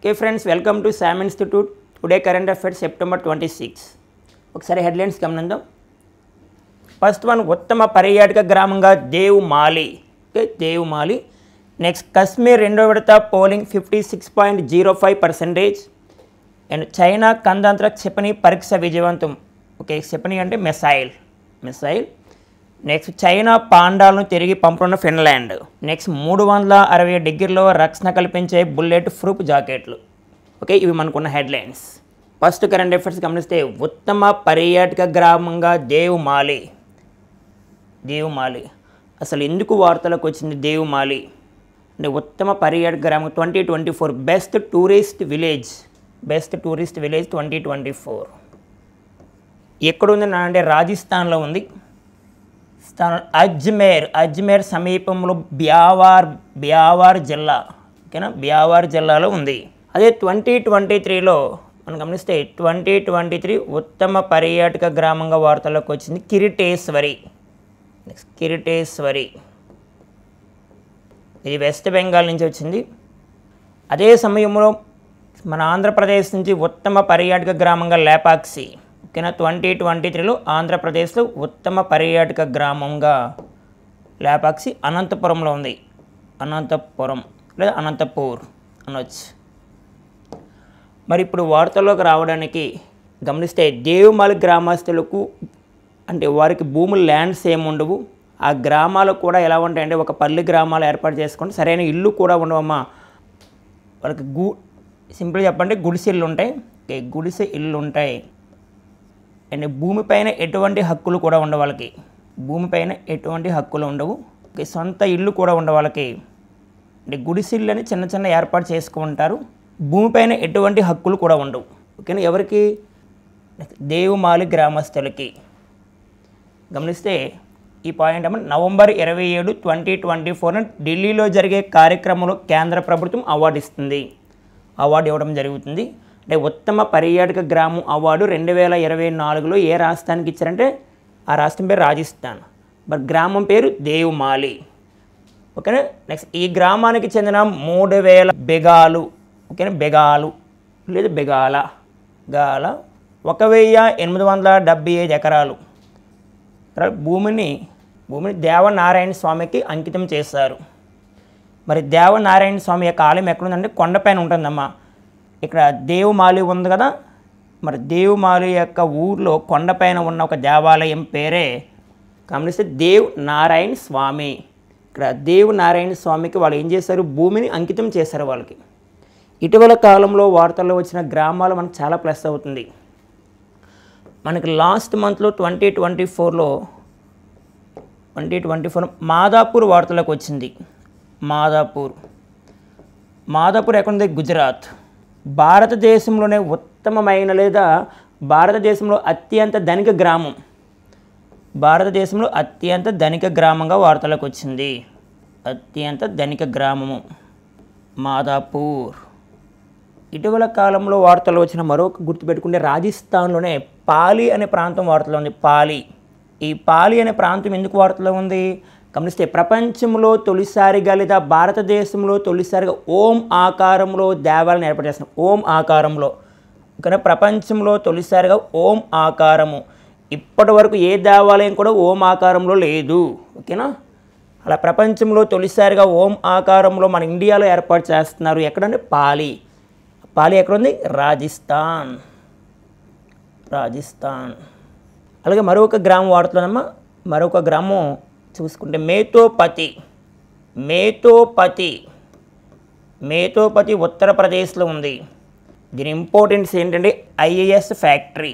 Okay friends, welcome to SAM Institute. Today current affairs September 26. ఒకసారి headlines గమనిద్దాం. First one ఉత్తమ పర్యాటక గ్రామంగా దేవమాలి. ఓకే, దేవమాలి. నెక్స్ట్ కశ్మీర్ రెండో విడత పోలింగ్ 56.05%. అండ్ చైనా కందాంతర క్షిపణి పరీక్ష విజయవంతం. ఓకే, క్షిపణి అంటే మిసైల్. నెక్స్ట్ చైనా పాండాలను తిరిగి పంపనున్న ఫిన్లాండ్. నెక్స్ట్ 360 డిగ్రీలో రక్షణ కల్పించే బుల్లెట్ ప్రూఫ్ జాకెట్లు. ఓకే, ఇవి మనకున్న హెడ్లైన్స్. ఫస్ట్ కరెంట్ అఫైర్స్ గమనిస్తే ఉత్తమ పర్యాటక గ్రామంగా దేవమాలి. అసలు ఎందుకు వార్తలకు వచ్చింది దేవమాలి అంటే ఉత్తమ పర్యాటక గ్రామం 2024 బెస్ట్ టూరిస్ట్ విలేజ్ 2024 ఎక్కడ ఉంది అంటే రాజస్థాన్లో ఉంది. అజ్మేర్ సమీపంలో బ్యావార్ జిల్లా. ఓకేనా, బ్యావార్ జిల్లాలో ఉంది. అదే 2023లో మనం గమనిస్తే 2023 ఉత్తమ పర్యాటక గ్రామంగా వార్తల్లోకి వచ్చింది కిరీటేశ్వరి. ఇది వెస్ట్ బెంగాల్ నుంచి వచ్చింది. అదే సమయంలో మన ఆంధ్రప్రదేశ్ నుంచి ఉత్తమ పర్యాటక గ్రామంగా లేపాక్షి. ఓకేనా, 2023లో ఆంధ్రప్రదేశ్లో ఉత్తమ పర్యాటక గ్రామంగా లేపాక్షి అనంతపురంలో ఉంది. అనంతపురం లేదా అనంతపూర్ అనొచ్చు. మరి ఇప్పుడు వార్తల్లోకి రావడానికి గమనిస్తే దేవమాలి గ్రామస్తులకు అంటే వారికి భూములు ల్యాండ్స్ ఏమి ఉండవు. ఆ గ్రామాలు కూడా ఎలా ఉంటాయంటే ఒక పల్లి గ్రామాలు ఏర్పాటు చేసుకుంటే సరైన ఇల్లు కూడా ఉండవమ్మా. వాళ్ళకి సింపుల్గా చెప్పండి గుడిసె ఇల్లు ఉంటాయి. గుడిసె ఇల్లు ఉంటాయి. అండ్ భూమిపైన ఎటువంటి హక్కులు కూడా ఉండవు వాళ్ళకి. భూమిపైన ఎటువంటి హక్కులు ఉండవు. సొంత ఇల్లు కూడా ఉండవు వాళ్ళకి. అంటే గుడిసిల్లు అని చిన్న ఏర్పాటు చేసుకుంటారు. భూమిపైన ఎటువంటి హక్కులు కూడా ఉండవు. ఓకేనా, ఎవరికి? దేవమాలి గ్రామస్తులకి. గమనిస్తే ఈ పాయింట్ ఏమన్నా నవంబర్ 27, 2024 ఢిల్లీలో జరిగే కార్యక్రమంలో కేంద్ర ప్రభుత్వం అవార్డు ఇవ్వడం జరుగుతుంది. అంటే ఉత్తమ పర్యాటక గ్రామం అవార్డు 2024లో ఏ రాష్ట్రానికి ఇచ్చారంటే ఆ రాష్ట్రం పేరు రాజస్థాన్. మరి గ్రామం పేరు దేవమాలి. ఓకేనా. నెక్స్ట్ ఈ గ్రామానికి చెందిన 3000 బెగాలు. ఓకేనా, బెగాలు లేదా బెగాల 1875 ఎకరాలు భూమిని దేవనారాయణ స్వామికి అంకితం చేశారు. మరి దేవనారాయణ స్వామి యొక్క ఆలయం ఎక్కడుందంటే కొండపైన ఉంటుందమ్మా. ఇక్కడ దేవమాలి ఉంది కదా, మరి దేవమాలి యొక్క ఊర్లో కొండపైన ఉన్న ఒక దేవాలయం పేరే గమనిస్తే దేవనారాయణ స్వామి. ఇక్కడ దేవనారాయణ స్వామికి వాళ్ళు ఏం చేశారు, భూమిని అంకితం చేశారు వాళ్ళకి. ఇటీవల కాలంలో వార్తల్లో వచ్చిన గ్రామాలు మనకు చాలా ప్లస్ అవుతుంది. మనకి లాస్ట్ మంత్లో 2024లో మాదాపూర్ వార్తలకు వచ్చింది. మాదాపూర్ ఎక్కడుంది? గుజరాత్. భారతదేశంలోనే ఉత్తమమైన లేదా భారతదేశంలో అత్యంత ధనిక గ్రామంగా వార్తలకు వచ్చింది. అత్యంత ధనిక గ్రామము మాదాపూర్. ఇటీవల కాలంలో వార్తలు వచ్చిన మరొక గుర్తుపెట్టుకుంటే రాజస్థాన్లోనే పాలి అనే ప్రాంతం వార్తలో ఉంది. ఈ పాలి అనే ప్రాంతం ఎందుకు వార్తలో ఉంది గమనిస్తే ప్రపంచంలో తొలిసారిగా లేదా భారతదేశంలో తొలిసారిగా ఓం ఆకారంలో దేవాలయం ఏర్పాటు చేస్తున్నారు. ఓం ఆకారంలో. కానీ ప్రపంచంలో తొలిసారిగా ఓం ఆకారము. ఇప్పటి వరకు ఏ దేవాలయం కూడా ఓం ఆకారంలో లేదు. ఓకేనా, అలా ప్రపంచంలో తొలిసారిగా ఓం ఆకారంలో మన ఇండియాలో ఏర్పాటు చేస్తున్నారు. ఎక్కడంటే పాలి ఎక్కడుంది? రాజస్థాన్. అలాగే మరొక గ్రామం వాడుతున్నామా. మరొక గ్రామం చూసుకుంటే మేతోపతి ఉత్తరప్రదేశ్లో ఉంది. దీని ఇంపార్టెన్స్ ఏంటంటే ఐఏఎస్ ఫ్యాక్టరీ.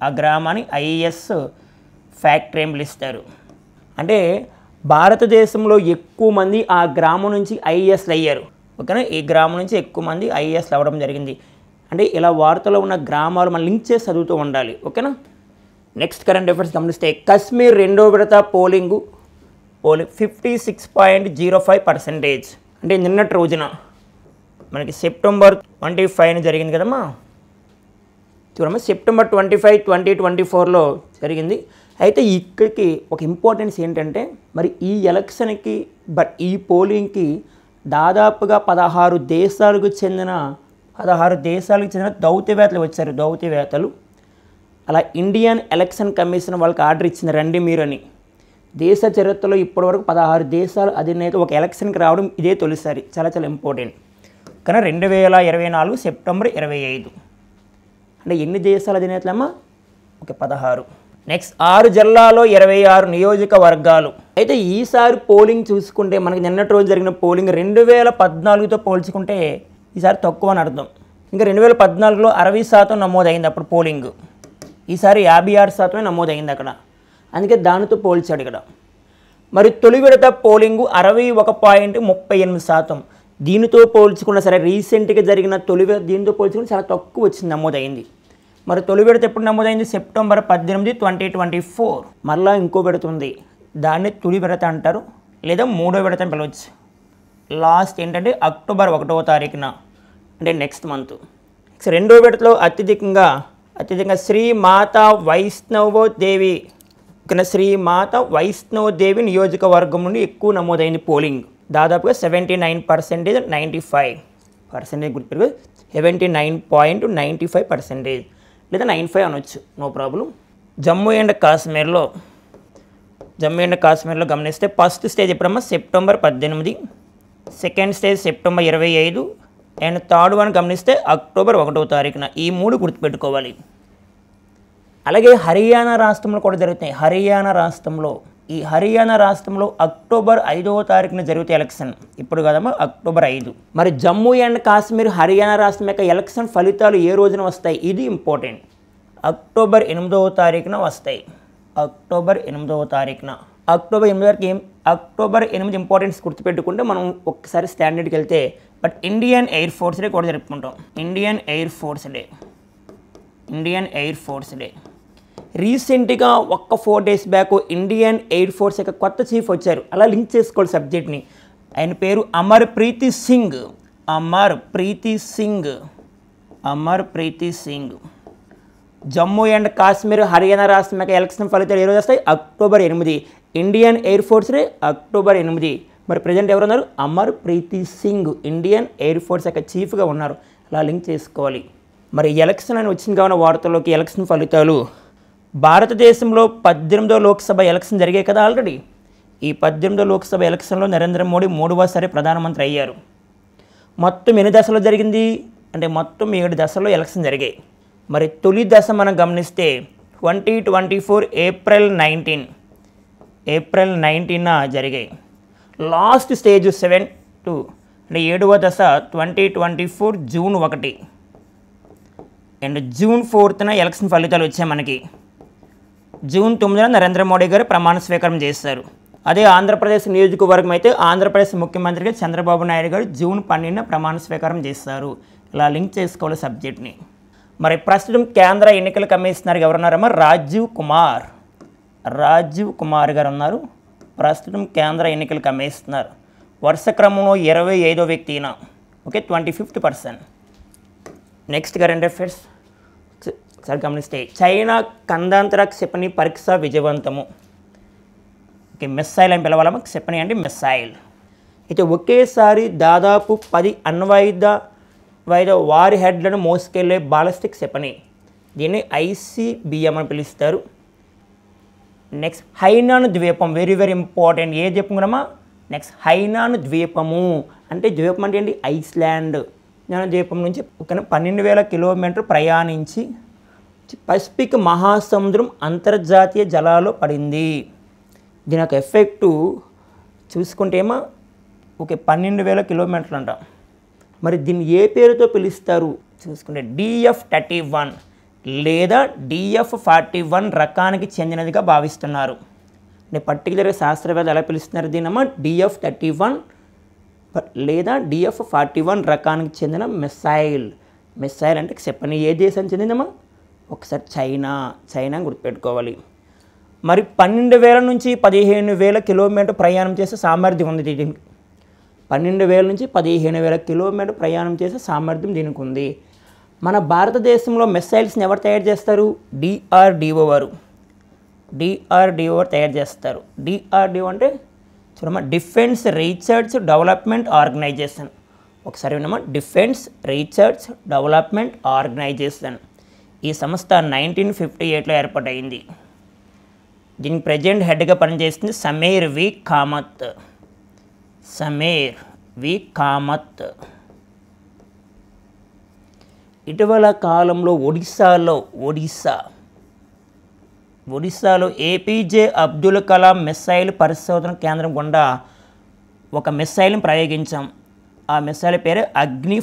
ఆ గ్రామాన్ని ఐఏఎస్ ఫ్యాక్టరీ అని పిలుస్తారు. అంటే భారతదేశంలో ఎక్కువ మంది ఆ గ్రామం నుంచి ఐఏఎస్లు అయ్యారు. ఓకేనా, ఈ గ్రామం నుంచి ఎక్కువ మంది ఐఏఎస్లు అవ్వడం జరిగింది. అంటే ఇలా వార్తలో ఉన్న గ్రామాలు మనం లింక్ చేసి చదువుతూ ఉండాలి. ఓకేనా. నెక్స్ట్ కరెంట్ అఫైర్స్ గమనిస్తే కశ్మీర్ రెండో విడత పోలింగ్ 56.05%. అంటే నిన్నటి రోజున మనకి సెప్టెంబర్ 25 జరిగింది కదమ్మా. చూడమ్మా, సెప్టెంబర్ 25, 2024లో జరిగింది. అయితే ఇక్కడికి ఒక ఇంపార్టెన్స్ ఏంటంటే మరి ఈ ఎలక్షన్కి ఈ పోలింగ్కి దాదాపుగా 16 దేశాలకు చెందిన 16 దేశాలకు చెందిన దౌత్యవేత్తలు వచ్చారు, దౌత్యవేత్తలు. అలా ఇండియన్ ఎలక్షన్ కమిషన్ వాళ్ళకి ఆర్డర్ ఇచ్చింది, రండి మీరు అని. దేశ చరిత్రలో ఇప్పటివరకు 16 దేశాల అధినేత ఒక ఎలక్షన్కి రావడం ఇదే తొలిసారి. చాలా చాలా ఇంపార్టెంట్. కానీ 2024 సెప్టెంబర్ 25. అంటే ఎన్ని దేశాల అధినేతలమ్మా? ఓకే, 16. నెక్స్ట్ 6 జిల్లాలో 26 నియోజకవర్గాలు. అయితే ఈసారి పోలింగ్ చూసుకుంటే మనకి నిన్నటి రోజు జరిగిన పోలింగ్ 2014తో పోల్చుకుంటే ఈసారి తక్కువ అని అర్థం. ఇంకా 2014లో 60% నమోదైంది అప్పుడు పోలింగ్. ఈసారి 56% నమోదైంది అక్కడ. అందుకే దానితో పోల్చాడు ఇక్కడ. మరి తొలి విడత పోలింగు 61.38%. దీనితో పోల్చుకున్న సరే రీసెంట్గా జరిగిన తొలి విడత దీనితో పోల్చుకుని చాలా తక్కువ వచ్చింది, నమోదైంది. మరి తొలి విడత ఎప్పుడు నమోదైంది? సెప్టెంబర్ 18, 2024. మళ్ళీ ఇంకో విడత ఉంది, దాన్ని తొలి విడత అంటారు, లేదా మూడో విడత అని పిలవచ్చు. లాస్ట్ ఏంటంటే అక్టోబర్ 1వ తారీఖున, అంటే నెక్స్ట్ మంత్. రెండో విడతలో అత్యధికంగా శ్రీ మాతా వైష్ణవోదేవి, శ్రీ మాతా వైష్ణవోదేవి నియోజకవర్గం నుండి ఎక్కువ నమోదైంది పోలింగ్. దాదాపుగా 79%, 95% గుర్తుపెరుగు, 79.95% లేదా 95 అనొచ్చు, నో ప్రాబ్లం. జమ్మూ అండ్ కాశ్మీర్లో గమనిస్తే ఫస్ట్ స్టేజ్ ఎప్పుడమ్మా? September 18, second stage September 25 and third one గమనిస్తే అక్టోబర్ 1వ తారీఖున. ఈ 3 గుర్తుపెట్టుకోవాలి. అలాగే హర్యానా రాష్ట్రంలో కూడా జరుగుతాయి. హర్యానా రాష్ట్రంలో అక్టోబర్ 5వ తారీఖున జరుగుతాయి ఎలక్షన్. ఇప్పుడు కదమ్మా అక్టోబర్ 5. మరి జమ్మూ అండ్ కాశ్మీర్ హర్యానా రాష్ట్రం యొక్క ఎలక్షన్ ఫలితాలు ఏ రోజున వస్తాయి? ఇది ఇంపార్టెంట్. అక్టోబర్ 8వ తారీఖున వస్తాయి. అక్టోబర్ 8వ తారీఖున. అక్టోబర్ 8 వరకు అక్టోబర్ 8 ఇంపార్టెన్స్ గుర్తుపెట్టుకుంటే మనం ఒక్కసారి స్టాండర్డ్కి వెళ్తే, but Indian air force day కూడా జరుపుకుంటాం. Indian air force day. రీసెంట్గా 4 days back Indian air force యొక్క కొత్త చీఫ్ వచ్చారు. అలా లింక్ చేసుకోవాలి సబ్జెక్ట్ని. ఆయన పేరు అమర్ ప్రీతి సింగ్. జమ్మూ అండ్ కాశ్మీర్ హర్యానా రాష్ట్రం యొక్క ఎలక్షన్ ఫలితాలు ఏ రోజు వస్తాయి? October 8. Indian air force day October 8. మరి ప్రజెంట్ ఎవరున్నారు? అమర్ ప్రీతి సింగ్ ఇండియన్ ఎయిర్ ఫోర్స్ యొక్క చీఫ్గా ఉన్నారు. అలా లింక్ చేసుకోవాలి. మరి ఎలక్షన్ అని వచ్చింది కావున వార్తల్లోకి ఎలక్షన్ ఫలితాలు. భారతదేశంలో 18వ లోక్సభ ఎలక్షన్ జరిగాయి కదా ఆల్రెడీ. ఈ 18వ లోక్సభ ఎలక్షన్లో నరేంద్ర మోడీ 3వసారి ప్రధానమంత్రి అయ్యారు. మొత్తం ఎన్ని దశలో జరిగింది అంటే మొత్తం 7 దశల్లో ఎలక్షన్ జరిగాయి. మరి తొలి దశ మనం గమనిస్తే 2024 ఏప్రిల్ 19న జరిగాయి. లాస్ట్ స్టేజ్ 7 అంటే 7వ దశ 2024 జూన్ 1 అండ్ జూన్ 4న ఎలక్షన్ ఫలితాలు వచ్చాయి మనకి. జూన్ 9న నరేంద్ర మోడీ గారు ప్రమాణ స్వీకారం చేశారు. అదే ఆంధ్రప్రదేశ్ నియోజకవర్గం అయితే ఆంధ్రప్రదేశ్ ముఖ్యమంత్రిగా చంద్రబాబు నాయుడు గారు జూన్ 12న ప్రమాణ స్వీకారం చేస్తారు. ఇలా లింక్ చేసుకోవాలి సబ్జెక్ట్ని. మరి ప్రస్తుతం కేంద్ర ఎన్నికల కమిషనర్ ఎవరున్నారమ్మా? రాజీవ్ కుమార్ గారు ఉన్నారు. ప్రస్తుతం కేంద్ర ఎన్నికల కమిషనర్. వరుస క్రమంలో 25వ వ్యక్తి ఈయన. Okay, 25th person. Next current affairs ఒకసారి గమనిస్తే చైనా ఖండాంతర క్షిపణి పరీక్ష విజయవంతము. ఓకే, మిస్సైల్ అని పిలవాలమ్మా, క్షిపణి అంటే మిస్సైల్. అయితే ఒకేసారి దాదాపు 10 అణ్వాయుధ వారి హెడ్లను మోసుకెళ్లే బాలిస్టిక్ క్షిపణి, దీన్ని ICBM అని పిలుస్తారు. నెక్స్ట్ హైనాన్ ద్వీపం, వెరీ వెరీ ఇంపార్టెంట్. ఏ ద్వీపం కదమ్మా? నెక్స్ట్ హైనాన్ ద్వీపము అంటే ద్వీపం అంటే ఏంటి? ఐస్లాండ్. ద్వీపం నుంచి 12,000 కిలోమీటర్లు ప్రయాణించి పసిఫిక్ మహాసముద్రం అంతర్జాతీయ జలాల్లో పడింది. దీని యొక్క ఎఫెక్టు చూసుకుంటే ఏమో ఓకే 12,000 కిలోమీటర్లు అంట. మరి దీన్ని ఏ పేరుతో పిలుస్తారు చూసుకుంటే DF-31 లేదా DF-41 రకానికి చెందినదిగా భావిస్తున్నారు. అంటే పర్టికులర్గా శాస్త్రవేత్తలు ఎలా పిలుస్తున్నారు దీన్నమ్మా? DF-31 లేదా DF-41 రకానికి చెందిన మిస్సైల్. అంటే క్షిపణి ఏ దేశానికి చెందిందమ్మా? ఒకసారి చైనా గుర్తుపెట్టుకోవాలి. మరి 12,000 నుంచి 15,000 కిలోమీటర్ ప్రయాణం చేసే సామర్థ్యం ఉంది దీనికి. 12,000 నుంచి 15,000 కిలోమీటర్ ప్రయాణం చేసే సామర్థ్యం దీనికి ఉంది. మన భారతదేశంలో మిస్సైల్స్ని ఎవరు తయారు చేస్తారు? DRDO వారు తయారు చేస్తారు. DRDO అంటే చూడమ్మా, డిఫెన్స్ రీసెర్చ్ డెవలప్మెంట్ ఆర్గనైజేషన్. ఒకసారి విన్నామా, డిఫెన్స్ రీసెర్చ్ డెవలప్మెంట్ ఆర్గనైజేషన్. ఈ సంస్థ 1958లో ఏర్పాటైంది. దీనికి ప్రెజెంట్ హెడ్గా పనిచేస్తుంది సమీర్ వి కామత్. సమీర్ వి కామత్. ఇటీవల కాలంలో ఒడిస్సాలో ఏపీజే అబ్దుల్ కలాం మిస్సైల్ పరిశోధన కేంద్రం గుండా ఒక మిస్సైల్ని ప్రయోగించాం. ఆ మిస్సైల్ పేరు అగ్ని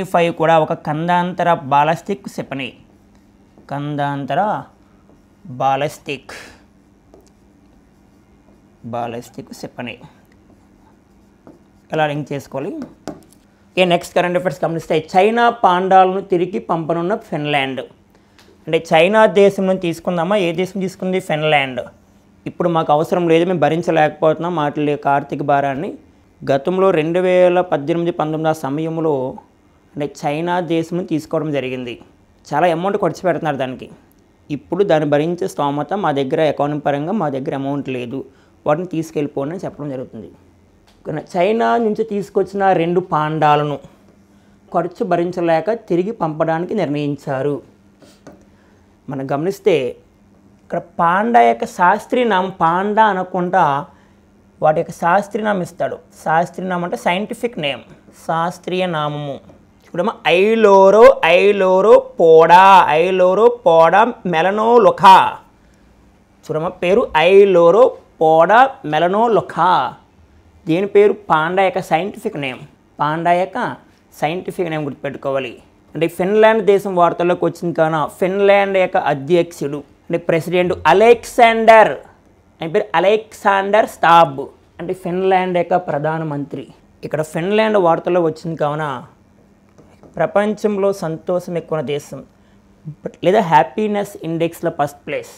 5 కూడా ఒక ఖండాంతర బాలిస్టిక్ క్షిపణి. క్షిపణి ఎలా లింక్ చేసుకోవాలి? నెక్స్ట్ కరెంట్ అఫైర్స్ గమనిస్తే, చైనా పాండాలను తిరిగి పంపనున్న ఫిన్లాండ్. అంటే చైనా దేశం నుంచి తీసుకుందామా? ఏ దేశం తీసుకుంది? ఫిన్లాండ్. ఇప్పుడు మాకు అవసరం లేదు, మేము భరించలేకపోతున్నాం వాటి యొక్క ఆర్థిక భారాన్ని. గతంలో 2018-19 సమయంలో అంటే చైనా దేశం తీసుకోవడం జరిగింది. చాలా అమౌంట్ ఖర్చు పెడుతున్నారు దానికి. ఇప్పుడు దాన్ని భరించే స్తోమత మా దగ్గర ఎకానమీ పరంగా మా దగ్గర అమౌంట్ లేదు, వాటిని తీసుకెళ్ళిపోండి అని చెప్పడం జరుగుతుంది. చైనా నుంచి తీసుకొచ్చిన 2 పాండాలను ఖర్చు భరించలేక తిరిగి పంపడానికి నిర్ణయించారు. మనం గమనిస్తే ఇక్కడ పాండా యొక్క శాస్త్రీయ నామం, పాండా అనకుండా వాటి యొక్క శాస్త్రీయ నామం ఇస్తాడు. శాస్త్రీయ నామం అంటే సైంటిఫిక్ నేమ్, శాస్త్రీయ నామము. చూడమ్మా, ఐలోరోపోడా మెలనోలొకా. చూడమ్మా, పేరు ఐలోరోపోడా మెలనోలొకా. దీని పేరు పాండా యొక్క సైంటిఫిక్ నేమ్. గుర్తుపెట్టుకోవాలి. అంటే ఫిన్లాండ్ దేశం వార్తల్లోకి వచ్చింది కాన ఫిన్లాండ్ యొక్క అధ్యక్షుడు అంటే ప్రెసిడెంట్ అలెగ్జాండర్ స్టాబ్ అంటే ఫిన్లాండ్ యొక్క ప్రధానమంత్రి. ఇక్కడ ఫిన్లాండ్ వార్తల్లో వచ్చింది కావున ప్రపంచంలో సంతోషం ఎక్కువ దేశం లేదా హ్యాపీనెస్ ఇండెక్స్లో ఫస్ట్ ప్లేస్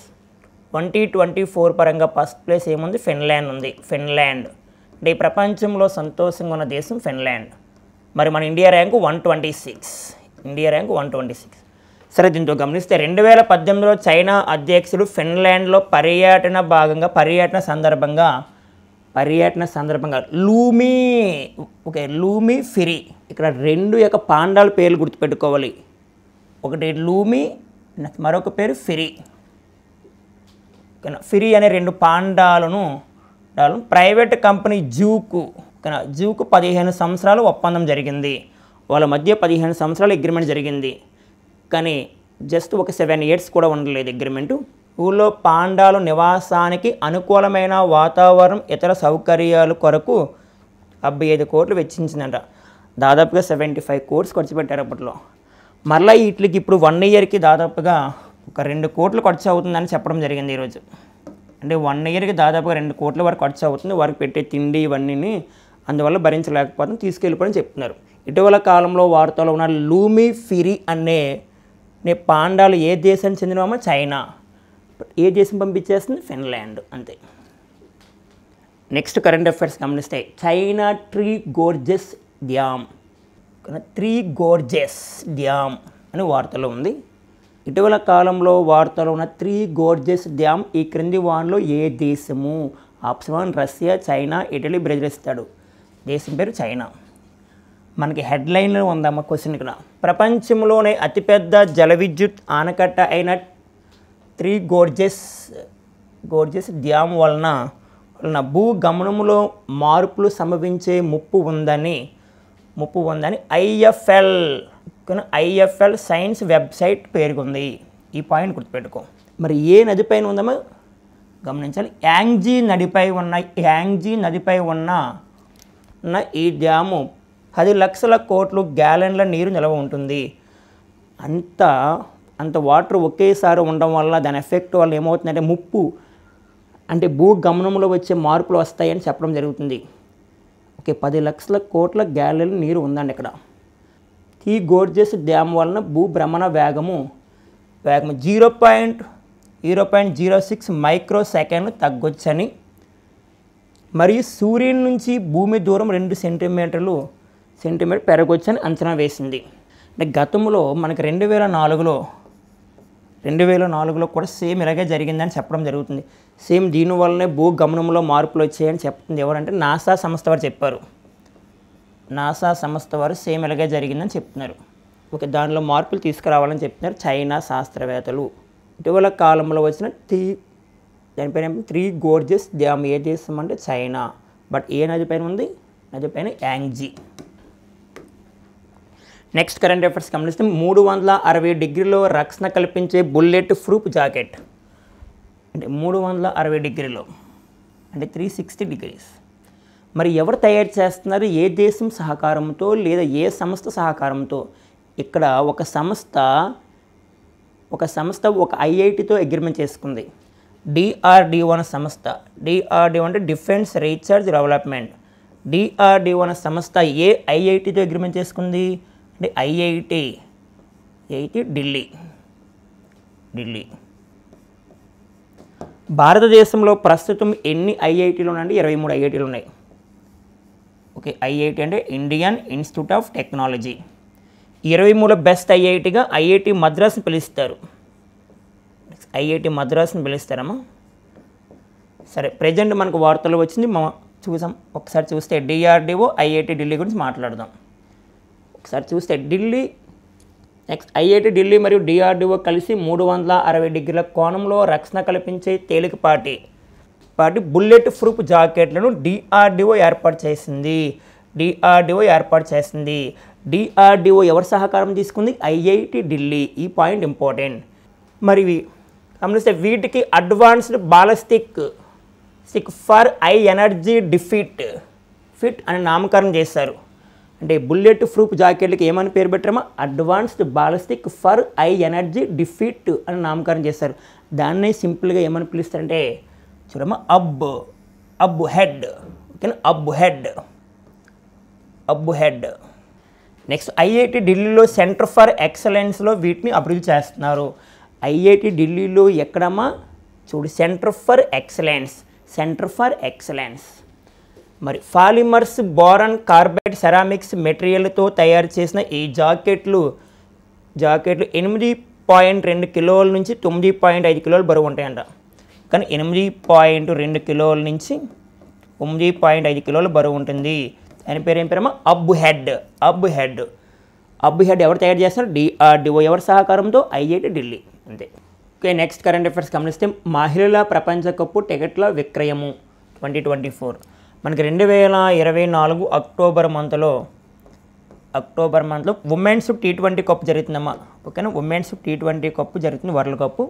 2024 పరంగా ఫస్ట్ ప్లేస్ ఏముంది? ఫిన్లాండ్ ఉంది. ఫిన్లాండ్ అంటే ప్రపంచంలో సంతోషంగా ఉన్న దేశం ఫిన్లాండ్. మరి మన ఇండియా ర్యాంకు 126. సరే, దీంతో గమనిస్తే 2018లో చైనా అధ్యక్షుడు ఫిన్లాండ్లో పర్యటన సందర్భంగా లూమి ఫిరి. ఇక్కడ 2 యొక్క పాండాల పేర్లు గుర్తుపెట్టుకోవాలి. ఒకటి లూమి, మరొక పేరు ఫిరి. ఫిరి అనే 2 పాండాలను ప్రైవేట్ కంపెనీ జూకు 15 సంవత్సరాలు ఒప్పందం జరిగింది. వాళ్ళ మధ్య 15 సంవత్సరాల అగ్రిమెంట్ జరిగింది. కానీ జస్ట్ ఒక 7 ఇయర్స్ కూడా ఉండలేదు అగ్రిమెంటు. ఊళ్ళో పాండాలు నివాసానికి అనుకూలమైన వాతావరణం, ఇతర సౌకర్యాల కొరకు 75 కోట్లు వెచ్చించిందంట. దాదాపుగా 75 కోట్స్ ఖర్చు పెట్టారు అప్పట్లో. మరలా వీటికి ఇప్పుడు 1 ఇయర్కి దాదాపుగా ఒక 2 కోట్లు ఖర్చు అవుతుందని చెప్పడం జరిగింది ఈరోజు. అంటే 1 ఇయర్కి దాదాపుగా 2 కోట్ల వరకు ఖర్చు అవుతుంది. వారికి పెట్టే తిండి ఇవన్నీ, అందువల్ల భరించలేకపోతే తీసుకెళ్ళిపోవని చెప్తున్నారు. ఇటీవల కాలంలో వార్తలో ఉన్న లూమి ఫిరి అనే పాండాలు ఏ దేశానికి చెందినవామో? చైనా. ఏ దేశం పంపించేస్తుంది? ఫిన్లాండ్. అంతే. నెక్స్ట్ కరెంట్ అఫైర్స్ గమనిస్తే, చైనా త్రీ గోర్జెస్ డ్యామ్ అని వార్తలో ఉంది. ఇటీవల కాలంలో వార్తలో ఉన్న 3 గోర్జెస్ డ్యామ్ ఈ క్రింది వాన్లో ఏ దేశము? Option 1 Russia, China, Italy, Brazil ఇస్తాడు. దేశం పేరు చైనా. మనకి హెడ్లైన్లో ఉందమ్మ క్వశ్చన్ ఇక్కడ. ప్రపంచంలోనే అతిపెద్ద జల విద్యుత్ ఆనకట్ట అయిన 3 గోర్జెస్ డ్యామ్ వలన భూగమనంలో మార్పులు సంభవించే ముప్పు ఉందని ఐఎఫ్ఎల్ సైన్స్ వెబ్సైట్ పేర్కొంది. ఈ పాయింట్ గుర్తుపెట్టుకో. మరి ఏ నదిపైన ఉందమ్మా? గమనించాలి. యాంగ్జీ నదిపై ఉన్న ఈ డ్యాము 10 లక్షల కోట్ల గ్యాలన్ల నీరు నిల్వ ఉంటుంది. అంత వాటర్ ఒకేసారి ఉండడం వల్ల దాని ఎఫెక్ట్ వల్ల ఏమవుతుందంటే ముప్పు అంటే భూగమనంలో వచ్చే మార్పులు వస్తాయని చెప్పడం జరుగుతుంది. 10 లక్షల కోట్ల గ్యాలన్ల నీరు ఉందండి ఇక్కడ. ఈ గోర్జెస్ డ్యామ్ వలన భూభ్రమణ వేగము 0.06 మైక్రో సెకండ్లు తగ్గొచ్చని, మరియు సూర్యుని నుంచి భూమి దూరం 2 సెంటీమీటర్ పెరగొచ్చని అంచనా వేసింది. అంటే గతంలో మనకి 2004లో 2004లో కూడా సేమ్ ఇలాగే జరిగిందని చెప్పడం జరుగుతుంది. సేమ్ దీనివల్లనే భూగమనంలో మార్పులు వచ్చాయని చెప్తుంది ఎవరంటే నాసా సంస్థ వారు చెప్పారు. నాసా సంస్థ వారు సేమ్ ఇలాగే జరిగిందని చెప్తున్నారు. ఓకే, దానిలో మార్పులు తీసుకురావాలని చెప్తున్నారు చైనా శాస్త్రవేత్తలు. ఇటీవల కాలంలో వచ్చిన దాని పేరు 3 గోర్జెస్ డ్యామ్ ఏ దేశం అంటే చైనా. బట్ ఏ నది పైన ఉంది? నది పైన యాంగ్జీ. నెక్స్ట్ కరెంట్ అఫైర్స్ గమనిస్తే 360 డిగ్రీలో రక్షణ కల్పించే బుల్లెట్ ప్రూఫ్ జాకెట్. అంటే 360 డిగ్రీలో అంటే 360 డిగ్రీస్. మరి ఎవరు తయారు చేస్తున్నారు? ఏ దేశం సహకారంతో లేదా ఏ సంస్థ సహకారంతో? ఇక్కడ ఒక సంస్థ ఒక ఐఐటితో అగ్రిమెంట్ చేసుకుంది. డిఆర్డిఓ అనే సంస్థ. డిఆర్డిఓ అంటే డిఫెన్స్ రీసెర్చ్ డెవలప్మెంట్. డిఆర్డిఓ అనే సంస్థ ఏ ఐఐటితో అగ్రిమెంట్ చేసుకుంది అంటే ఐఐటి ఢిల్లీ. భారతదేశంలో ప్రస్తుతం ఎన్ని ఐఐటీలు ఉన్నాయంటే 23 ఐఐటీలు ఉన్నాయి. ఓకే, ఐఐటి అంటే Indian Institute of Technology. 23 best ఐఐటిగా ఐఐటి మద్రాస్ని పిలుస్తారు. ఐఐటి మద్రాస్ని పిలుస్తారమ్మా. సరే, ప్రజెంట్ మనకు వార్తలు వచ్చింది చూసాం. ఒకసారి చూస్తే డిఆర్డిఓ ఐఐటి ఢిల్లీ గురించి మాట్లాడదాం. ఒకసారి చూస్తే ఢిల్లీ నెక్స్ట్ ఐఐటి ఢిల్లీ మరియు డిఆర్డిఓ కలిసి 360 డిగ్రీల కోణంలో రక్షణ కల్పించే తేలికపాటి బుల్లెట్ ప్రూఫ్ జాకెట్లను డిఆర్డిఓ ఏర్పాటు చేసింది. డిఆర్డిఓ ఎవరి సహకారం తీసుకుంది? ఐఐటి ఢిల్లీ. ఈ పాయింట్ ఇంపార్టెంట్. మరి గమనిస్తే వీటికి advanced ballistic for high energy fit అని నామకరణం చేశారు. అంటే బుల్లెట్ ప్రూఫ్ జాకెట్లకి ఏమని పేరు పెట్టారమో advanced ballistic for high energy defeat అని నామకరణం చేశారు. దాన్ని సింపుల్గా ఏమని పిలుస్తారంటే చూడమ్మా అబ్ హెడ్. ఓకేనా, అబ్ హెడ్. నెక్స్ట్ ఐఐటి ఢిల్లీలో సెంటర్ ఫర్ ఎక్సలెన్స్లో వీటిని అభివృద్ధి చేస్తున్నారు. ఐఐటి ఢిల్లీలో ఎక్కడమ్మా చూడు, సెంటర్ ఫర్ ఎక్సలెన్స్. మరి పాలిమర్స్, బోరాన్, కార్బైడ్, సెరామిక్స్ మెటీరియల్తో తయారు చేసిన ఈ జాకెట్లు 8.2 కిలోల నుంచి 9.5 కిలోలు బరువు ఉంటాయంట. కానీ 8.2 కిలోల నుంచి 9.5 కిలోల బరువు ఉంటుంది. దాని పేరు ఏం పేరమ్మా? అబ్ హెడ్. ఎవరు తయారు చేస్తున్నారు? డిఆర్డిఓ. ఎవరి సహకారంతో? ఐఐటి ఢిల్లీ. అంతే. ఓకే, నెక్స్ట్ కరెంట్ అఫైర్స్ గమనిస్తే మహిళల ప్రపంచ కప్పు టికెట్ల విక్రయము 2024. మనకి 2024 అక్టోబర్ మంత్లో ఉమెన్స్ T20 కప్ జరుగుతుందమ్మా. ఓకేనా, ఉమెన్స్ T20 కప్ జరుగుతుంది, వరల్డ్ కప్పు.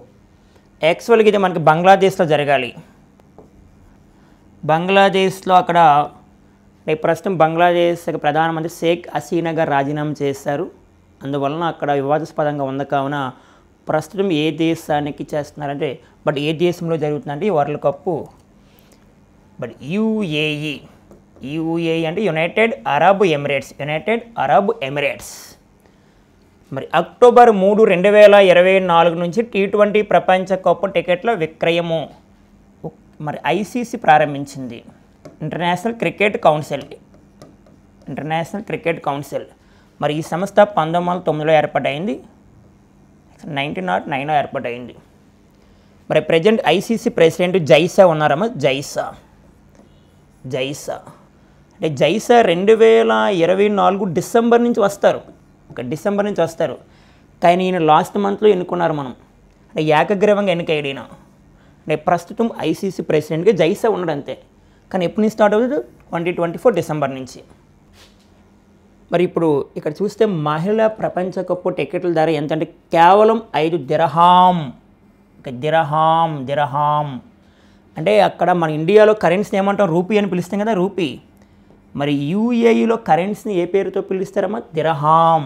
యాక్చువల్గా ఇది మనకి బంగ్లాదేశ్లో జరగాలి. బంగ్లాదేశ్లో అక్కడ ప్రస్తుతం బంగ్లాదేశ్ ప్రధానమంత్రి షేక్ హసీనా గారు రాజీనామా చేశారు. అందువలన అక్కడ వివాదాస్పదంగా ఉంది. కావున ప్రస్తుతం ఏ దేశానికి చేస్తున్నారంటే ఏ దేశంలో జరుగుతుందంటే ఈ వరల్డ్ కప్పు యుఏఈ అంటే యునైటెడ్ అరబ్ ఎమిరేట్స్. మరి అక్టోబర్ 3, 2024 నుంచి T20 ప్రపంచ కప్ టికెట్ల విక్రయము మరి ఐసీసీ ప్రారంభించింది. International cricket council. మరి ఈ సంస్థ 1909లో ఏర్పాటైంది. 1909లో ఏర్పాటైంది. మరి ప్రజెంట్ ఐసీసీ ప్రెసిడెంట్ జైసా ఉన్నారమ్మా. జైసా అంటే జైసా 2024 డిసెంబర్ నుంచి వస్తారు. కానీ ఈయన లాస్ట్ మంత్లో ఎన్నుకున్నారు మనం. అంటే ఏకగ్రీవంగా ఎన్నికయ్యాడు. అంటే ప్రస్తుతం ఐసీసీ ప్రెసిడెంట్గా జైసా ఉన్నాడు అంతే. కానీ ఎప్పటి నుంచి స్టార్ట్ అవుతుంది? 2024 డిసెంబర్ నుంచి. మరి ఇప్పుడు ఇక్కడ చూస్తే మహిళా ప్రపంచ కప్పు టికెట్ల ధర ఎంత అంటే కేవలం 5 దిరహాం. అంటే అక్కడ మన ఇండియాలో కరెన్సీని ఏమంటాం? రూపీ అని పిలుస్తాం కదా, రూపీ. మరి యూఏఈలో కరెన్సీని ఏ పేరుతో పిలుస్తారమ్మా? దిరహాం.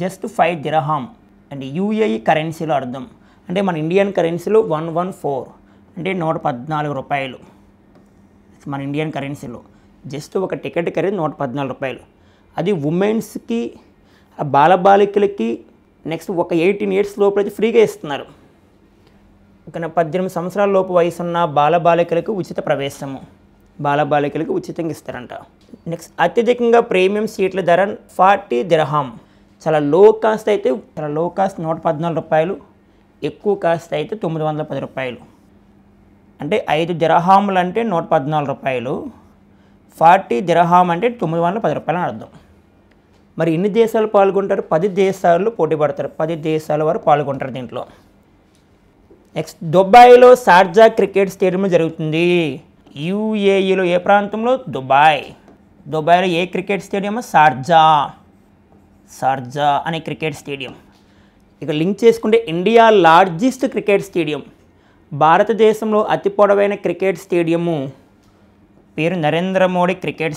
జస్ట్ 5 దిరహాం అంటే యూఏఈ కరెన్సీలో అర్థం. అంటే మన ఇండియన్ కరెన్సీలో 114 అంటే 114 రూపాయలు. మన ఇండియన్ కరెన్సీలో జస్ట్ ఒక టికెట్ ఖరీదు 114 రూపాయలు. అది ఉమెన్స్కి, బాలబాలికలకి, నెక్స్ట్ ఒక 18 ఇయర్స్ లోపల అయితే ఫ్రీగా ఇస్తున్నారు. ఒక 18 సంవత్సరాల లోపు వయసున్న బాలబాలికలకు ఉచిత ప్రవేశము, బాలబాలికలకు ఉచితంగా ఇస్తారంట. నెక్స్ట్ అత్యధికంగా ప్రీమియం సీట్ల ధర 40 దిరహాం. చాలా లో కాస్ట్ అయితే ₹114, ఎక్కువ కాస్ట్ అయితే ₹910. అంటే 5 దిర్హాములు అంటే ₹114, 40 దిర్హాం అంటే ₹910 అని అర్థం. మరి ఎన్ని దేశాలు పాల్గొంటారు? 10 దేశాలు పోటీ పడతారు. 10 దేశాల వారు పాల్గొంటారు దీంట్లో. నెక్స్ట్, దుబాయ్లో షార్జా క్రికెట్ స్టేడియంలో జరుగుతుంది. యూఏఈలో ఏ ప్రాంతంలో? దుబాయ్లో ఏ క్రికెట్ స్టేడియం? షార్జా అనే క్రికెట్ స్టేడియం. ఇక లింక్ చేసుకుంటే ఇండియా లార్జెస్ట్ క్రికెట్ స్టేడియం, భారతదేశంలో అతి పొడవైన క్రికెట్ స్టేడియము పేరు నరేంద్ర మోడీ క్రికెట్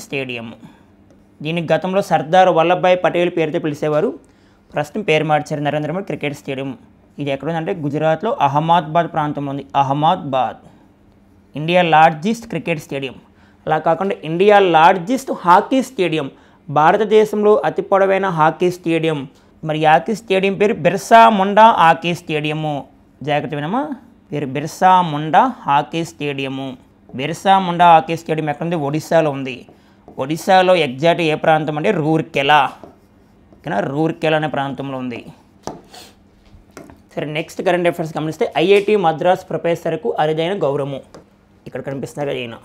స్టేడియము. దీనికి గతంలో సర్దార్ వల్లభాయ్ పటేల్ పేరుతో పిలిచేవారు. ప్రస్తుతం పేరు మార్చారు, నరేంద్ర మోడీ క్రికెట్ స్టేడియం. ఇది ఎక్కడుందంటే గుజరాత్లో అహ్మదాబాద్ ప్రాంతంలో ఉంది. India largest cricket stadium. అలా కాకుండా ఇండియా లార్జెస్ట్ హాకీ స్టేడియం, భారతదేశంలో అతి పొడవైన హాకీ స్టేడియం. మరి హాకీ స్టేడియం పేరు బిర్సా ముండా హాకీ స్టేడియము. జాగ్రత్త వినమా, పేరు Birsa Munda hockey stadium. Birsa Munda hockey stadium ఎక్కడుంది? ఒడిశాలో ఉంది. ఒడిశాలో ఎగ్జాక్ట్ ఏ ప్రాంతం అంటే రూర్కెలా అనే ప్రాంతంలో ఉంది. సరే, నెక్స్ట్ కరెంట్ అఫైర్స్ గమనిస్తే ఐఐటి మద్రాస్ ప్రొఫెసర్కు అరుదైన గౌరవము. ఇక్కడ కనిపిస్తున్నారు ఈయన.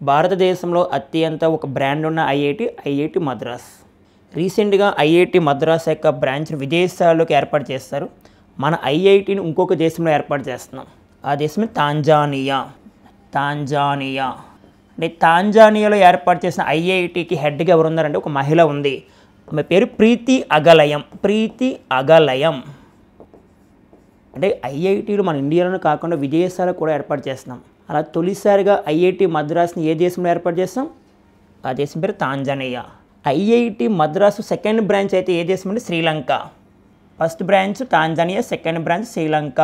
భారతదేశంలో అత్యంత ఒక బ్రాండ్ ఉన్న ఐఐటి మద్రాస్. రీసెంట్గా ఐఐటి మద్రాస్ యొక్క బ్రాంచ్ విదేశాల్లోకి ఏర్పాటు చేస్తారు. మన ఐఐటిని ఇంకొక దేశంలో ఏర్పాటు చేస్తున్నాం. ఆ దేశమే తాంజానియా. అంటే తాంజానియాలో ఏర్పాటు చేసిన ఐఐటికి హెడ్గా ఎవరు ఉన్నారంటే ఒక మహిళ ఉంది. ఆమె పేరు ప్రీతి అగలయం. అంటే ఐఐటీలు మన ఇండియాలోనే కాకుండా విదేశాలకు కూడా ఏర్పాటు చేస్తున్నాం. అలా తొలిసారిగా ఐఐటి మద్రాస్ని ఏ దేశంలో ఏర్పాటు చేస్తాం? ఆ దేశం పేరు Tanzania. IIT Madras second branch అయితే ఏ దేశం అంటే Sri Lanka. First branch Tanzania, second branch Sri Lanka.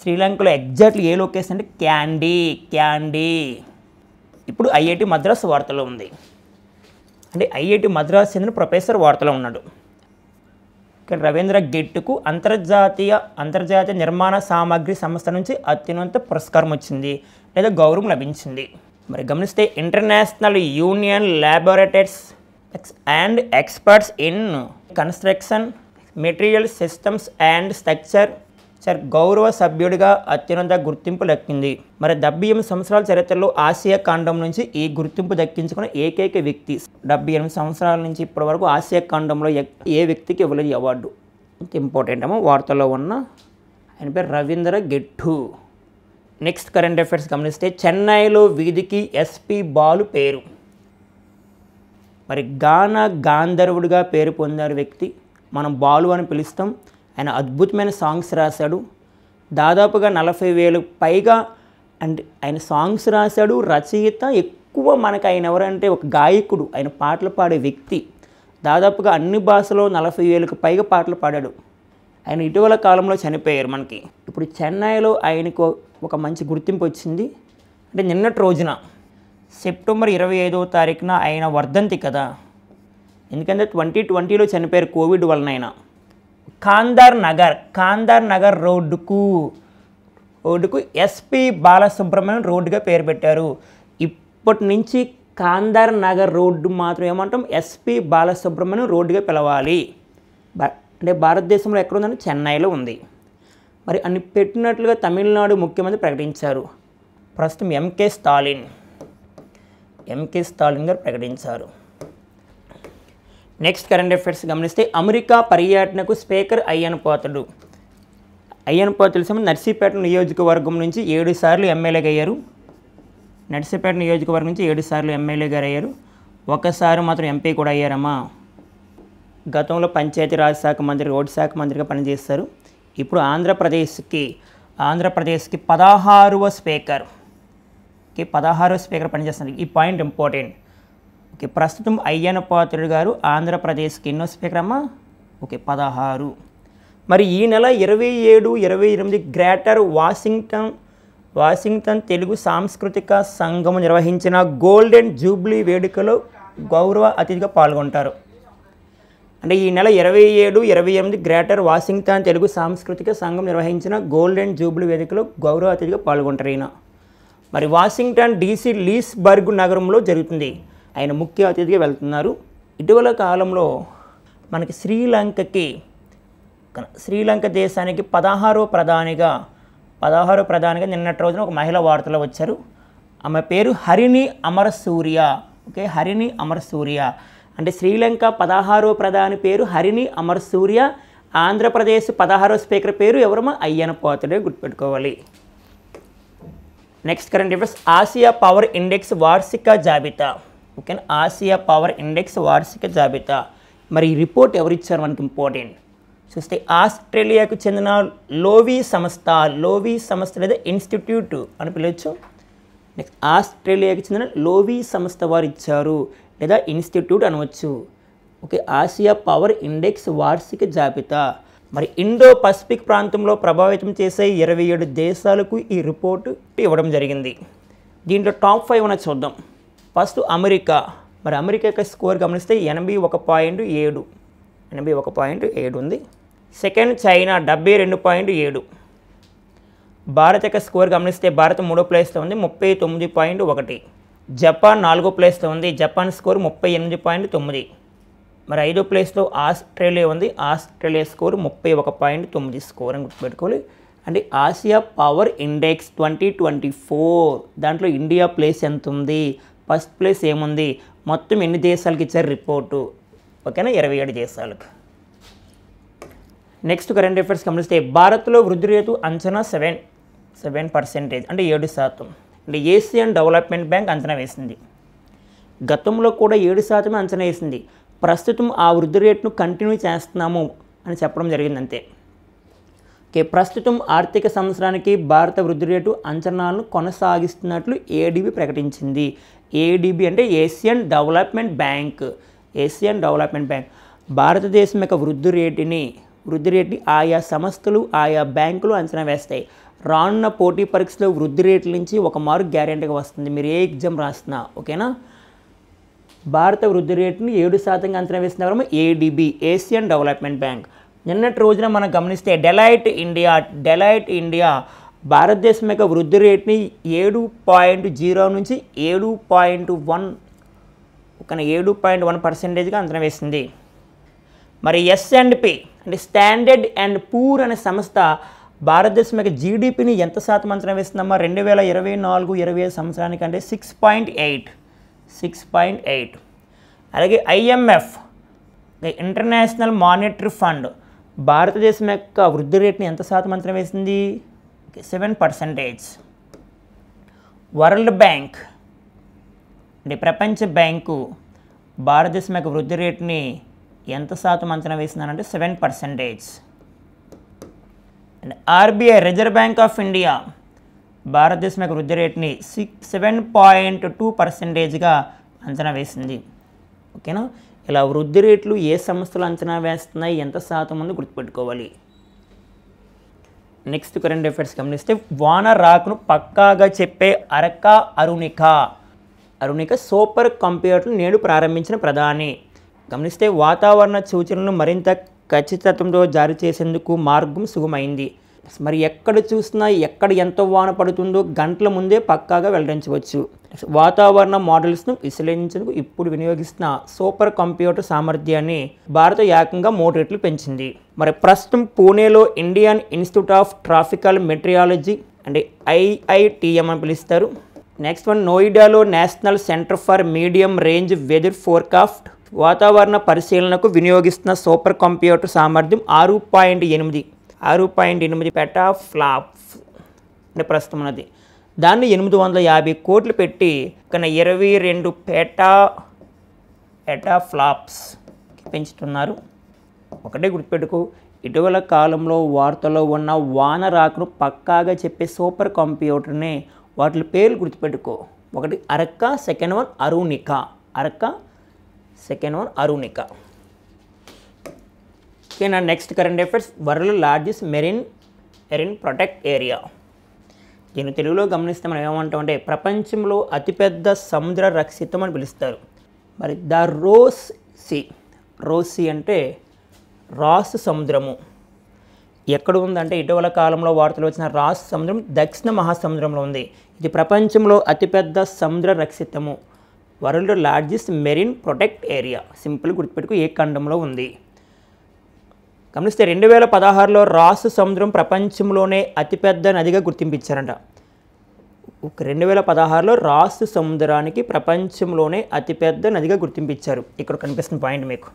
శ్రీలంకలో ఎగ్జాక్ట్లీ ఏ లొకేషన్ అంటే క్యాండీ. ఇప్పుడు ఐఐటి మద్రాస్ వార్తలో ఉంది. అంటే ఐఐటి మద్రాస్ చెందిన ప్రొఫెసర్ వార్తలో ఉన్నాడు. ఇక్కడ రవీంద్ర గెట్టుకు అంతర్జాతీయ నిర్మాణ సామగ్రి సంస్థ నుంచి అత్యున్నత పురస్కారం వచ్చింది లేదా గౌరవం లభించింది. మరి గమనిస్తే international union laboratories and experts in construction material systems and structure గౌరవ సభ్యుడిగా అత్యున్నత గుర్తింపు దక్కింది. మరి 78 సంవత్సరాల చరిత్రలో ఆసియా ఖండం నుంచి ఈ గుర్తింపు దక్కించుకున్న ఏకైక వ్యక్తి. 78 సంవత్సరాల నుంచి ఇప్పటి వరకు ఆసియా ఖండంలో ఏ వ్యక్తికి ఇవ్వలేదు అవార్డు. ఇంపార్టెంట్ ఏమో వార్తలో ఉన్న ఆయన పేరు రవీంద్ర గెట్టు. నెక్స్ట్ కరెంట్ అఫైర్స్ గమనిస్తే చెన్నైలో వీధికి ఎస్పి బాలు పేరు. మరి గానా గాంధర్వుడిగా పేరు పొందారు వ్యక్తి, మనం బాలు అని పిలుస్తాం. ఆయన అద్భుతమైన సాంగ్స్ రాశాడు. దాదాపుగా 40,000 పైగా అంటే ఆయన సాంగ్స్ రాశాడు. రచయిత ఎక్కువ మనకు ఆయన ఎవరంటే ఒక గాయకుడు, ఆయన పాటలు పాడే వ్యక్తి. దాదాపుగా అన్ని భాషలో 40,000కు పైగా పాటలు పాడాడు. ఆయన ఇటీవల కాలంలో చనిపోయారు మనకి. ఇప్పుడు చెన్నైలో ఆయనకు ఒక మంచి గుర్తింపు వచ్చింది. అంటే నిన్నటి రోజున సెప్టెంబర్ 25వ తారీఖున ఆయన వర్ధంతి కదా, ఎందుకంటే 2020లో చనిపోయారు కోవిడ్ వలన. ఆయన కాందార్ నగర్ రోడ్డుకు ఎస్పి బాలసుబ్రహ్మణ్యం రోడ్డుగా పేరు పెట్టారు. ఇప్పటి నుంచి కాందార్ నగర్ రోడ్డు మాత్రం ఏమంటాం? ఎస్పి బాలసుబ్రహ్మణ్యం రోడ్డుగా పిలవాలి. అంటే భారతదేశంలో ఎక్కడుందంటే చెన్నైలో ఉంది. మరి అన్ని పెట్టినట్లుగా తమిళనాడు ముఖ్యమంత్రి ప్రకటించారు. ప్రస్తుతం ఎంకే స్టాలిన్ గారు ప్రకటించారు. నెక్స్ట్ కరెంట్ అఫైర్స్ గమనిస్తే అమెరికా పర్యటనకు స్పీకర్ అయ్యన్ పాత్రుడు తెలిసిన నర్సీపేట నియోజకవర్గం నుంచి 7 సార్లు ఎమ్మెల్యేగా అయ్యారు. నర్సీపేట నియోజకవర్గం నుంచి 7 సార్లు ఎమ్మెల్యేగా అయ్యారు. ఒకసారి మాత్రం ఎంపీ కూడా అయ్యారమ్మా. గతంలో పంచాయతీరాజ్ శాఖ మంత్రి, రోడ్డు శాఖ మంత్రిగా పనిచేస్తారు. ఇప్పుడు ఆంధ్రప్రదేశ్కి 16వ స్పీకర్ పనిచేస్తున్నారు. ఈ పాయింట్ ఇంపార్టెంట్. ఓకే, ప్రస్తుతం అయ్యన్న పాత్రుడు గారు ఆంధ్రప్రదేశ్కి ఎన్నో స్పీకర్ అమ్మా? ఓకే, 16. మరి ఈ నెల 27, 28 గ్రేటర్ వాషింగ్టన్ తెలుగు సాంస్కృతిక సంఘం నిర్వహించిన గోల్డెన్ జూబ్లీ వేడుకలో గౌరవ అతిథిగా పాల్గొంటారు. అంటే ఈ నెల 27, 28 గ్రేటర్ వాషింగ్టన్ తెలుగు సాంస్కృతిక సంఘం నిర్వహించిన గోల్డెన్ జూబ్లీ వేదికలో గౌరవ అతిథిగా పాల్గొంటారు ఈయన. మరి వాషింగ్టన్ DC లీస్బర్గ్ నగరంలో జరుగుతుంది. ఆయన ముఖ్య అతిథిగా వెళ్తున్నారు. ఇటీవల కాలంలో మనకి శ్రీలంక దేశానికి 16వ ప్రధానిగా నిన్నటి రోజున ఒక మహిళ వార్తలో వచ్చారు. ఆమె పేరు హరిణి అమరసూర్య. ఓకే, హరిణి అమరసూర్య అంటే శ్రీలంక 16వ ప్రధాని పేరు హరిణి అమరసూర్య. ఆంధ్రప్రదేశ్ 16వ స్పీకర్ పేరు ఎవరమ్మా? అయ్యన పాత్రుడే, గుర్తుపెట్టుకోవాలి. Next current affairs, Asia power index వార్షిక జాబితా. ఓకేనా, ఆసియా పవర్ ఇండెక్స్ వార్షిక జాబితా. మరి ఈ రిపోర్ట్ ఎవరు ఇచ్చారు మనకి ఇంపార్టెంట్ చూస్తే, ఆస్ట్రేలియాకు చెందిన లోవీ సంస్థ లేదా ఇన్స్టిట్యూట్ అని పిలవచ్చు. నెక్స్ట్ ఆస్ట్రేలియాకి చెందిన లోవీ సంస్థ వారు ఇచ్చారు లేదా ఇన్స్టిట్యూట్ అనవచ్చు. ఓకే, ఆసియా పవర్ ఇండెక్స్ వార్షిక జాబితా. మరి ఇండో పసిఫిక్ ప్రాంతంలో ప్రభావితం చేసే 27 దేశాలకు ఈ రిపోర్టు ఇవ్వడం జరిగింది. దీంట్లో టాప్ 5 అనేది చూద్దాం. First America. మరి అమెరికా యొక్క స్కోర్ గమనిస్తే 81.7 ఉంది. Second China 72.7. భారత్ యొక్క స్కోర్ గమనిస్తే భారత్ 3వ ప్లేస్లో ఉంది 39.1. జపాన్ 4వ ప్లేస్లో ఉంది, జపాన్ స్కోర్ 38.9. మరి 5వ ప్లేస్లో ఆస్ట్రేలియా ఉంది, ఆస్ట్రేలియా స్కోర్ 31.9 స్కోర్ అని గుర్తుపెట్టుకోవాలి. అంటే ఆసియా పవర్ ఇండెక్స్ 2024 దాంట్లో ఇండియా ప్లేస్ ఎంత ఉంది, ఫస్ట్ ప్లేస్ ఏముంది, మొత్తం ఎన్ని దేశాలకు ఇచ్చారు రిపోర్టు. ఓకేనా, 27 దేశాలకు. నెక్స్ట్ కరెంట్ అఫైర్స్ గమనిస్తే భారత్లో వృద్ధి రేటు అంచనా 7% అంటే 7%. అంటే ఏషియన్ డెవలప్మెంట్ బ్యాంక్ అంచనా వేసింది. గతంలో కూడా 7% అంచనా వేసింది. ప్రస్తుతం ఆ వృద్ధి రేటును కంటిన్యూ చేస్తున్నాము అని చెప్పడం జరిగింది అంతే. ఓకే, ప్రస్తుతం ఆర్థిక సంవత్సరానికి భారత వృద్ధి రేటు అంచనాలను కొనసాగిస్తున్నట్లు ఏడీబీ ప్రకటించింది. ఏడీబీ అంటే ఏషియన్ డెవలప్మెంట్ బ్యాంక్. భారతదేశం యొక్క వృద్ధి రేటుని ఆయా సంస్థలు ఆయా బ్యాంకులు అంచనా వేస్తాయి. రానున్న పోటీ పరీక్షలో వృద్ధి రేట్ల నుంచి ఒక మార్క్ గ్యారెంటీగా వస్తుంది మీరు ఏ ఎగ్జామ్ రాస్తున్నా. ఓకేనా, భారత వృద్ధి రేటుని 7% అంచనా వేస్తున్నారు ఏడీబీ, ఏషియన్ డెవలప్మెంట్ బ్యాంక్. నిన్నటి రోజున మనం గమనిస్తే డెలాయిట్ ఇండియా భారతదేశం యొక్క వృద్ధి రేటుని 7.0 నుంచి 7.1% అంచనా వేసింది. మరి S&P అంటే స్టాండర్డ్ అండ్ పూర్ అనే సంస్థ భారతదేశం యొక్క జీడిపిని ఎంత శాతం అంచనా వేస్తుందమ్మా 2024-25 సంవత్సరానికి అంటే 6.8. అలాగే IMF ఇంటర్నేషనల్ మానిటరీ ఫండ్ భారతదేశం యొక్క వృద్ధి రేటుని ఎంత శాతం అంచనా వేసింది 7%. వరల్డ్ బ్యాంక్ అంటే ప్రపంచ బ్యాంకు భారతదేశం యొక్క వృద్ధి రేటుని ఎంత శాతం అంచనా వేసిందనంటే 7%. And RBI reserve bank of India భారతదేశం యొక్క వృద్ధి రేటుని 7.2%గా అంచనా వేసింది. ఓకేనా, ఇలా వృద్ధి రేట్లు ఏ సంస్థలు అంచనా వేస్తున్నాయి, ఎంత శాతం ఉందో గుర్తుపెట్టుకోవాలి. నెక్స్ట్ కరెంట్ అఫైర్స్ గమనిస్తే వాన రాకును పక్కాగా చెప్పే అరుణిక సూపర్ కంప్యూటర్ నేడు ప్రారంభించిన ప్రధాని. గమనిస్తే వాతావరణ సూచనలను మరింత ఖచ్చితత్వంతో జారీ చేసేందుకు మార్గం సుగమైంది. మరి ఎక్కడ చూసినా ఎక్కడ ఎంత వాన పడుతుందో గంటల ముందే పక్కాగా వెల్లడించవచ్చు. వాతావరణ మోడల్స్ను విశ్లేషించేందుకు ఇప్పుడు వినియోగిస్తున్న సూపర్ కంప్యూటర్ సామర్థ్యాన్ని భారత ఏకంగా 3 రెట్లు పెంచింది. మరి ప్రస్తుతం పూణేలో Indian Institute of Tropical Meteorology అంటే IITM అని పిలుస్తారు. నెక్స్ట్ వన్ నోయిడాలో National Centre for Medium Range Weather Forecast వాతావరణ పరిశీలనకు వినియోగిస్తున్న సూపర్ కంప్యూటర్ సామర్థ్యం 6.8 పెటాఫ్లాప్స్ అంటే ప్రస్తుతం ఉన్నది. దాన్ని 850 కోట్లు పెట్టి 22 పెటాఫ్లాప్స్ పెంచుతున్నారు. ఒకటే గుర్తుపెట్టుకో, ఇటీవల కాలంలో వార్తలో ఉన్న వాన రాకును పక్కాగా చెప్పే సూపర్ కంప్యూటర్ని వాటి పేర్లు గుర్తుపెట్టుకో. ఒకటి అరక్క, సెకండ్ వన్ అరుణిక. ఓకే, నా next current affairs world largest marine protect area. దీన్ని తెలుగులో గమనిస్తే మనం ఏమంటామంటే ప్రపంచంలో అతిపెద్ద సముద్ర రక్షితం అని పిలుస్తారు. మరి ద రోస్ సీ అంటే రాస్ సముద్రము ఎక్కడ ఉందంటే ఇటీవల కాలంలో వార్తలు వచ్చిన రాస్ సముద్రం దక్షిణ మహాసముద్రంలో ఉంది. ఇది ప్రపంచంలో అతిపెద్ద సముద్ర రక్షితము. World largest marine protect area. Simple గుర్తుపెట్టుకు ఏ ఖండంలో ఉంది. గమనిస్తే 2016లో రాస్ సముద్రం ప్రపంచంలోనే అతిపెద్ద నదిగా గుర్తింపించారంట. 2016లో రాస్ సముద్రానికి ప్రపంచంలోనే అతిపెద్ద నదిగా గుర్తింపించారు. ఇక్కడ కనిపిస్తున్న పాయింట్ మీకు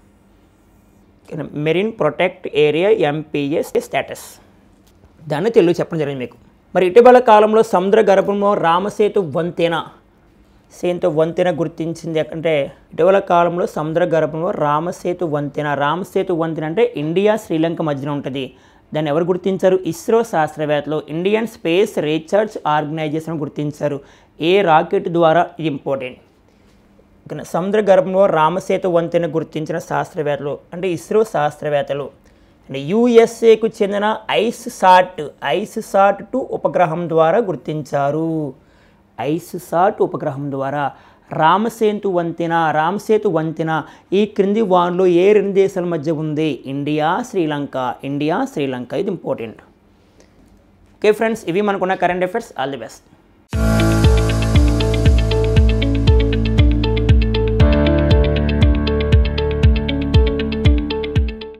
marine protect area MPS status, దాన్ని తెలుగు చెప్పడం జరిగింది మీకు. మరి ఇటీవల కాలంలో సముద్ర గర్భంలో రామసేతు వంతెన గుర్తించింది. అంటే ఇటీవల కాలంలో సముద్ర గర్భంలో రామసేతు వంతెన అంటే ఇండియా శ్రీలంక మధ్యన ఉంటుంది. దాన్ని ఎవరు గుర్తించారు? ఇస్రో శాస్త్రవేత్తలు, ఇండియన్ స్పేస్ రీసెర్చ్ ఆర్గనైజేషన్ గుర్తించారు. ఏ రాకెట్ ద్వారా? ఇది ఇంపార్టెంట్. సముద్ర గర్భంలో రామసేతు వంతెన గుర్తించిన శాస్త్రవేత్తలు అంటే ఇస్రో శాస్త్రవేత్తలు. అంటే యుఎస్ఏకు చెందిన ఐస్సాట్ 2 ఉపగ్రహం ద్వారా గుర్తించారు. ఐస్సాట్ ఉపగ్రహం ద్వారా రామసేతు వంతెన ఈ క్రింది వాన్లో ఏ 2 దేశాల మధ్య ఉంది? ఇండియా శ్రీలంక. ఇది ఇంపార్టెంట్. ఓకే ఫ్రెండ్స్, ఇవి మనకున్న current affairs. All the best.